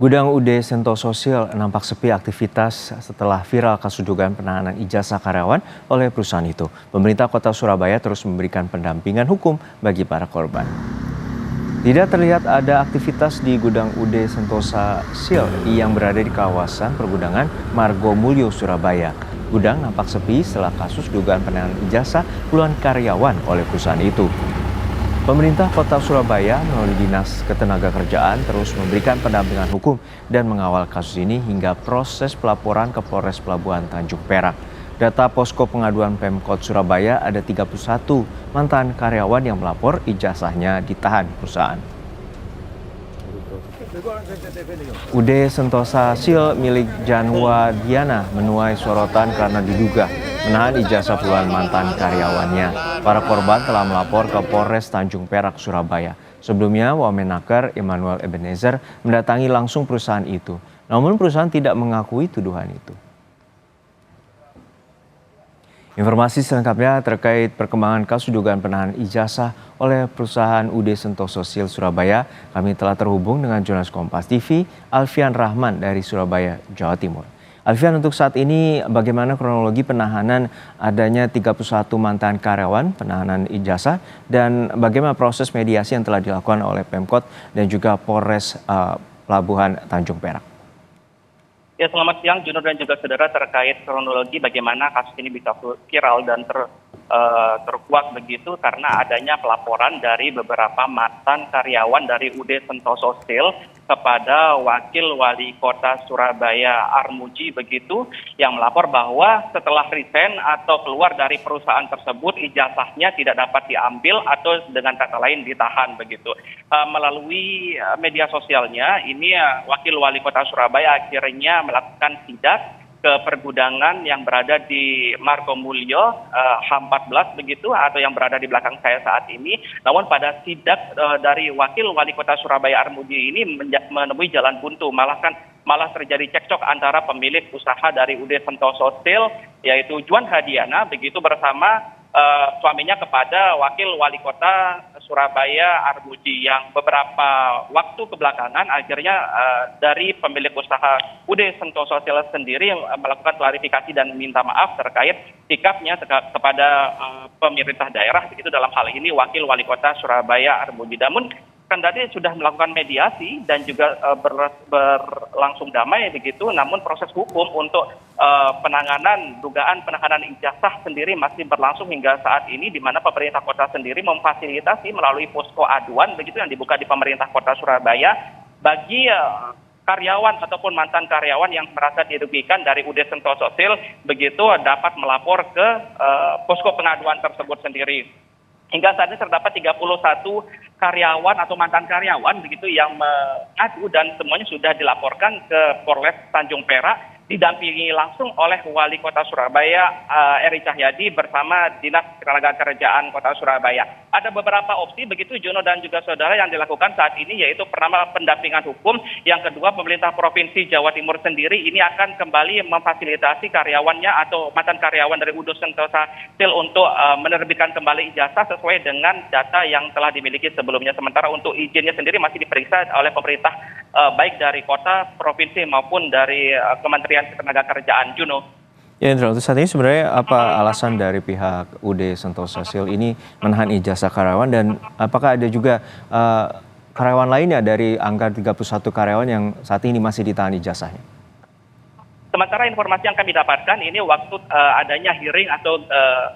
Gudang UD Sentosa Sil nampak sepi aktivitas setelah viral kasus dugaan penahanan ijazah karyawan oleh perusahaan itu. Pemerintah Kota Surabaya terus memberikan pendampingan hukum bagi para korban. Tidak terlihat ada aktivitas di gudang UD Sentosa Sil yang berada di kawasan pergudangan Margomulyo, Surabaya. Gudang nampak sepi setelah kasus dugaan penahanan ijazah puluhan karyawan oleh perusahaan itu. Pemerintah Kota Surabaya melalui Dinas Ketenagakerjaan terus memberikan pendampingan hukum dan mengawal kasus ini hingga proses pelaporan ke Polres Pelabuhan Tanjung Perak. Data posko pengaduan Pemkot Surabaya ada 31 mantan karyawan yang melapor ijazahnya ditahan perusahaan. UD Sentosa Sil milik Janwa Diana menuai sorotan karena diduga menahan ijazah puluhan mantan karyawannya. Para korban telah melapor ke Polres Tanjung Perak, Surabaya. Sebelumnya, Wamenaker Emmanuel Ebenezer mendatangi langsung perusahaan itu. Namun perusahaan tidak mengakui tuduhan itu. Informasi selengkapnya terkait perkembangan kasus dugaan penahanan ijazah oleh perusahaan UD Sentosa Sil Surabaya, kami telah terhubung dengan jurnalis Kompas TV, Alfian Rahman dari Surabaya, Jawa Timur. Alfian, untuk saat ini bagaimana kronologi penahanan adanya 31 mantan karyawan penahanan ijazah dan bagaimana proses mediasi yang telah dilakukan oleh Pemkot dan juga Polres Pelabuhan Tanjung Perak? Ya, selamat siang Juno dan juga saudara, terkait kronologi bagaimana kasus ini bisa viral dan terkuak begitu karena adanya pelaporan dari beberapa mantan karyawan dari UD Sentosa Sil kepada Wakil Wali Kota Surabaya Armuji begitu, yang melapor bahwa setelah resign atau keluar dari perusahaan tersebut ijazahnya tidak dapat diambil atau dengan kata lain ditahan begitu. Melalui media sosialnya ini Wakil Wali Kota Surabaya akhirnya melakukan sidak ke pergudangan yang berada di Margomulyo H14 begitu, atau yang berada di belakang saya saat ini. Namun pada sidak dari Wakil Wali Kota Surabaya Armuji ini menemui jalan buntu, malah terjadi cekcok antara pemilik usaha dari UD Sentosa Sil yaitu Juan Hadiana begitu bersama suaminya kepada Wakil Wali Kota Surabaya Armuji, yang beberapa waktu kebelakangan akhirnya dari pemilik usaha UD Sentosa Sil sendiri melakukan klarifikasi dan minta maaf terkait sikapnya kepada pemerintah daerah begitu, dalam hal ini Wakil Wali Kota Surabaya Armuji. Namun kendati sudah melakukan mediasi dan juga berlangsung damai begitu, namun proses hukum untuk dugaan penahanan ijazah sendiri masih berlangsung hingga saat ini, di mana pemerintah kota sendiri memfasilitasi melalui posko aduan begitu yang dibuka di pemerintah kota Surabaya bagi karyawan ataupun mantan karyawan yang merasa dirugikan dari UD Sentosa Sil begitu dapat melapor ke posko pengaduan tersebut sendiri. Hingga saat ini terdapat 31 karyawan atau mantan karyawan begitu yang mengadu dan semuanya sudah dilaporkan ke Polres Tanjung Perak, didampingi langsung oleh Wali Kota Surabaya Eri Cahyadi bersama Dinas Ketenagakerjaan Kota Surabaya. Ada beberapa opsi begitu Juno dan juga saudara yang dilakukan saat ini, yaitu pertama pendampingan hukum, yang kedua pemerintah Provinsi Jawa Timur sendiri ini akan kembali memfasilitasi karyawannya atau mantan karyawan dari UD Sentosa Sil untuk menerbitkan kembali ijazah sesuai dengan data yang telah dimiliki sebelumnya. Sementara untuk izinnya sendiri masih diperiksa oleh pemerintah baik dari kota, provinsi maupun dari Kementerian Ketenagakerjaan, Juno. Ya, Indra, untuk saat ini sebenarnya apa alasan dari pihak UD Sentosa Sil ini menahan ijazah karyawan, dan apakah ada juga karyawan lainnya dari angka 31 karyawan yang saat ini masih ditahan ijazahnya? Sementara informasi yang kami dapatkan ini waktu adanya hearing atau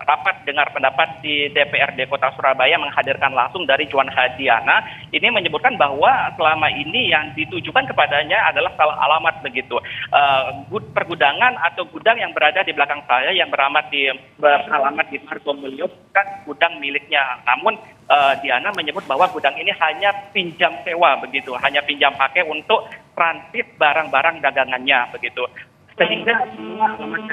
rapat dengar pendapat di DPRD Kota Surabaya menghadirkan langsung dari Juan Hadiana, ini menyebutkan bahwa selama ini yang ditujukan kepadanya adalah salah alamat begitu. Pergudangan atau gudang yang berada di belakang saya yang beralamat di Margomulyo bukan gudang miliknya. Namun Diana menyebut bahwa gudang ini hanya pinjam sewa begitu, hanya pinjam pakai untuk transit barang-barang dagangannya begitu. Sehingga semua alamat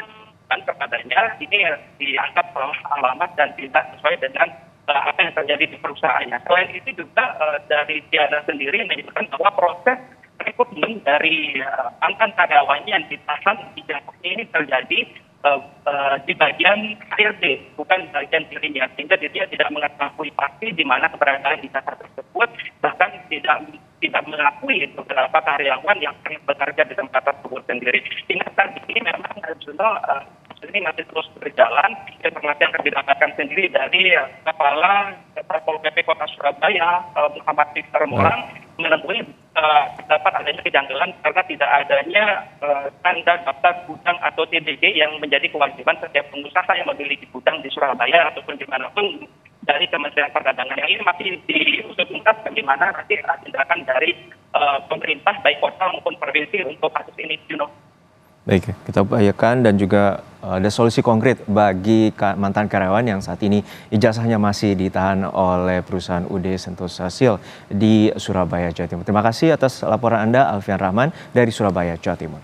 kepadanya ini dianggap salah alamat dan tidak sesuai dengan apa yang terjadi di perusahaannya. Selain itu juga dari Diana sendiri menyebutkan bahwa proses rekrutmen dari mantan karyawannya yang ditahan ijazahnya ini terjadi di bagian HRD, bukan bagian dirinya, sehingga dia tidak mengetahui pasti di mana keberadaan ijazah tersebut, bahkan tidak tidak mengakui beberapa karyawan yang bekerja di tempat tersebut sendiri. Hingga saat ini memang Juno ini masih terus berjalan. Informasi yang akan didapatkan sendiri dari Kepala Satpol PP Kota Surabaya, Muhammad Victor Morang, menemui terdapat adanya kejanggalan karena tidak adanya tanda daftar gudang atau TDG yang menjadi kewajiban setiap pengusaha yang memiliki gudang di Surabaya ataupun dimanapun dari Kementerian Perdagangan. Yang ini masih diusut tuntas bagaimana nanti tindakan dari pemerintah baik kota maupun provinsi untuk kasus ini, Juno. Baik, kita upayakan dan juga ada solusi konkret bagi mantan karyawan yang saat ini ijazahnya masih ditahan oleh perusahaan UD Sentosa Steel di Surabaya, Jawa Timur. Terima kasih atas laporan Anda, Alfian Rahman dari Surabaya, Jawa Timur.